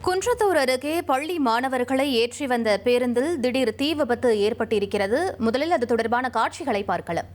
குன்றத்தூர் அருகே பள்ளி மாணவர்களை ஏற்றி வந்த பேருந்தில் திடீர் தீ விபத்து ஏற்பட்டிருக்கிறது. முதலில் அது தொடர்பான காட்சிகளை பார்க்கலாம்.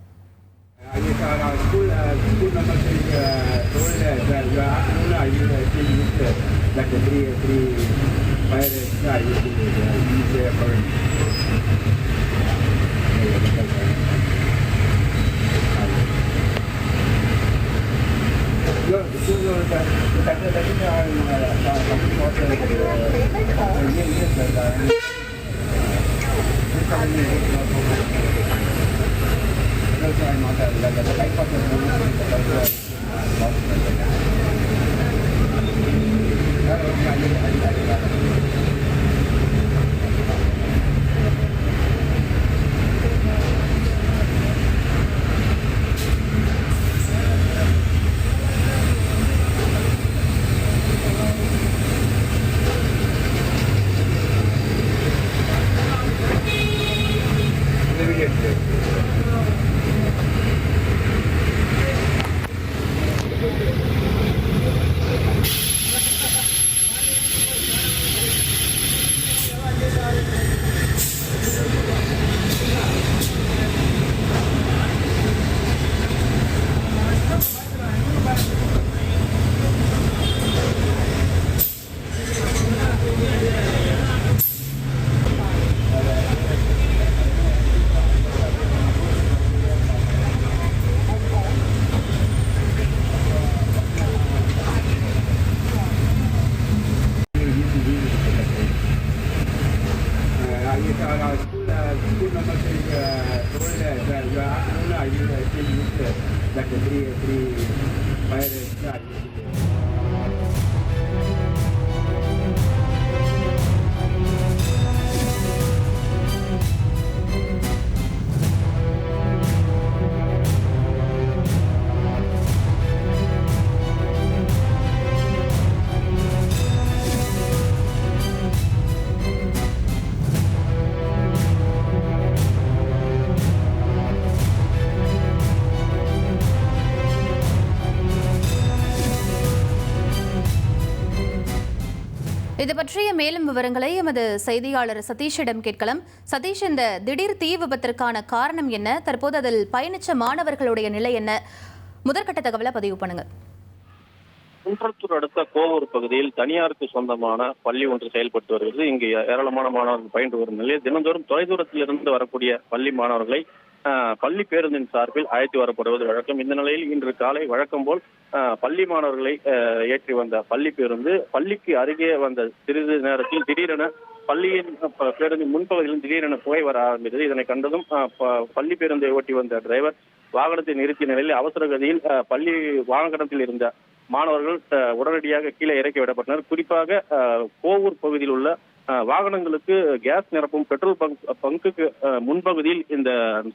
இது பற்றிய மேலும் விவரங்களை எமது செய்தியாளர் சதீஷிடம் கேட்கலாம். சதீஷ், இந்த திடீர் தீ விபத்திற்கான காரணம் என்ன? தற்போது அதில் பயணிச்ச மாணவர்களுடைய நிலை என்ன? முதற்கட்ட தகவலை பதிவு பண்ணுங்க. குன்றத்தூர் அடுத்த கோவூர் பகுதியில் தனியாருக்கு சொந்தமான பள்ளி ஒன்று செயல்பட்டு வருகிறது. இங்கு ஏராளமான மாணவர்கள் பயின்று வரும் நிலையில் தினந்தோறும் தொலைதூரத்தில் இருந்து வரக்கூடிய பள்ளி மாணவர்களை பள்ளி பேருந்தின் சார்பில் அழைத்து வரப்படுவது வழக்கம். இந்த நிலையில் இன்று காலை வழக்கம் போல் பள்ளி மாணவர்களை ஏற்றி வந்த பள்ளி பேருந்து பள்ளிக்கு அருகே வந்த சிறிது நேரத்தில் திடீரென பள்ளியின் பேருந்தின் முன்பகுதியிலும் திடீரென புகை வர ஆரம்பித்தது. இதனை கண்டதும் பள்ளி பேருந்தை ஓட்டி வந்த டிரைவர் வாகனத்தை நிறுத்திய நிலையில் அவசர கதியில் பள்ளி வாகனத்தில் இருந்த மாணவர்கள் உடனடியாக கீழே இறக்கி விடப்பட்டனர். குறிப்பாக கோவூர் பகுதியில் உள்ள வாகனங்களுக்கு கேஸ் நிரப்பும் பெட்ரோல் பங்குக்கு முன்பகுதியில் இந்த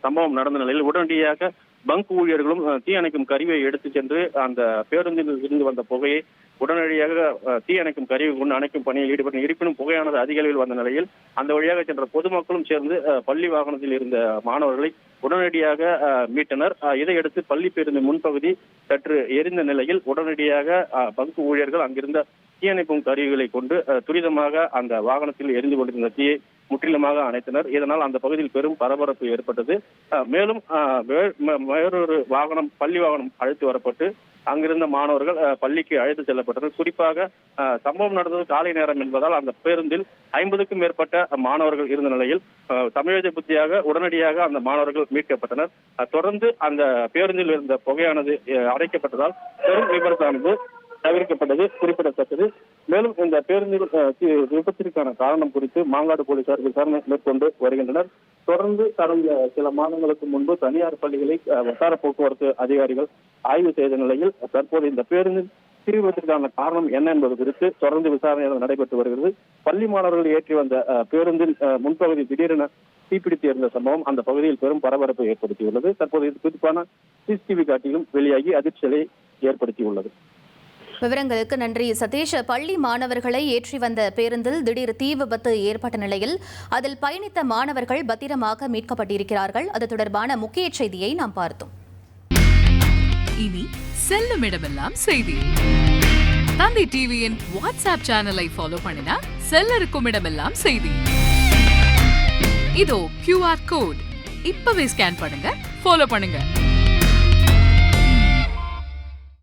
சம்பவம் நடந்த நிலையில் உடனடியாக பங்க் ஊழியர்களும் தீயணைக்கும் கருவியை எடுத்து சென்று அந்த பேருந்தில் இருந்து வந்த புகையை உடனடியாக தீயணைக்கும் கருவி கொண்டு அணைக்கும் பணியில் ஈடுபட்ட. இருப்பினும் புகையானது அதிக அளவில் வந்த நிலையில் அந்த வழியாக சென்ற பொதுமக்களும் சேர்ந்து பள்ளி வாகனத்தில் இருந்த மாணவர்களை உடனடியாக மீட்டனர். இதையடுத்து பள்ளி பேருந்து முன்பகுதி சற்று எரிந்த நிலையில் உடனடியாக பங்க் ஊழியர்கள் அங்கிருந்த தீயணைப்பும் கருவிகளை கொண்டு துரிதமாக அந்த வாகனத்தில் எரிந்து கொண்டிருந்த தீயை முற்றிலுமாக அணைத்தனர். இதனால் அந்த பகுதியில் பெரும் பரபரப்பு ஏற்பட்டது. மேலும் வேறொரு வாகனம் பள்ளி வாகனம் அழைத்து வரப்பட்டு அங்கிருந்த மாணவர்கள் பள்ளிக்கு அழைத்து செல்லப்பட்டனர். குறிப்பாக சம்பவம் நடந்தது காலை நேரம் என்பதால் அந்த பேருந்தில் 50க்கும் மேற்பட்ட மாணவர்கள் இருந்த நிலையில் தமிழக புத்தியாக உடனடியாக அந்த மாணவர்கள் மீட்கப்பட்டனர். தொடர்ந்து அந்த பேருந்தில் இருந்த புகையானது அடைக்கப்பட்டதால் பெரும் விபத்தானது தவிர்க்கப்பட்டது குறிப்பிடத்தக்கது. மேலும் இந்த பேருந்தில் விபத்திற்கான காரணம் குறித்து மாங்காடு போலீசார் விசாரணை மேற்கொண்டு வருகின்றனர். தொடர்ந்து கடந்த சில மாதங்களுக்கு முன்பு தனியார் பள்ளிகளை வட்டார போக்குவரத்து அதிகாரிகள் ஆய்வு செய்த நிலையில் தற்போது இந்த பேருந்தில் தீ விபத்திற்கான காரணம் என்ன என்பது குறித்து தொடர்ந்து விசாரணை நடைபெற்று வருகிறது. பள்ளி மாணவர்கள் ஏற்றி வந்த பேருந்தின் முன்பகுதி திடீரென தீப்பிடித்து இருந்த சம்பவம் அந்த பகுதியில் பெரும் பரபரப்பை ஏற்படுத்தியுள்ளது. தற்போது இது குறிப்பான சிசிடிவி காட்சியும் வெளியாகி அதிர்ச்சியை ஏற்படுத்தியுள்ளது. விவரங்களுக்கு நன்றி சதீஷ். பள்ளி மாணவர்களை ஏற்றி வந்த பேருந்தில் திடீர் தீ விபத்து ஏற்பட்ட நிலையில் அதில் பயணித்த மாணவர்கள் பத்திரமாக மீட்கப்பட்டிருக்கிறார்கள். அது தொடர்பான முக்கிய செய்தியை நாம் பார்த்தோம். இனி செல்லும் இடமெல்லாம் செய்தி. அசாந்தி டிவியின் வாட்ஸ்அப் சேனலை ஃபாலோ பண்ணினா செல்லருக்கும் இடமெல்லாம் செய்தி. இதோ QR கோட் இப்பவே ஸ்கேன் பண்ணுங்க, ஃபாலோ பண்ணுங்க.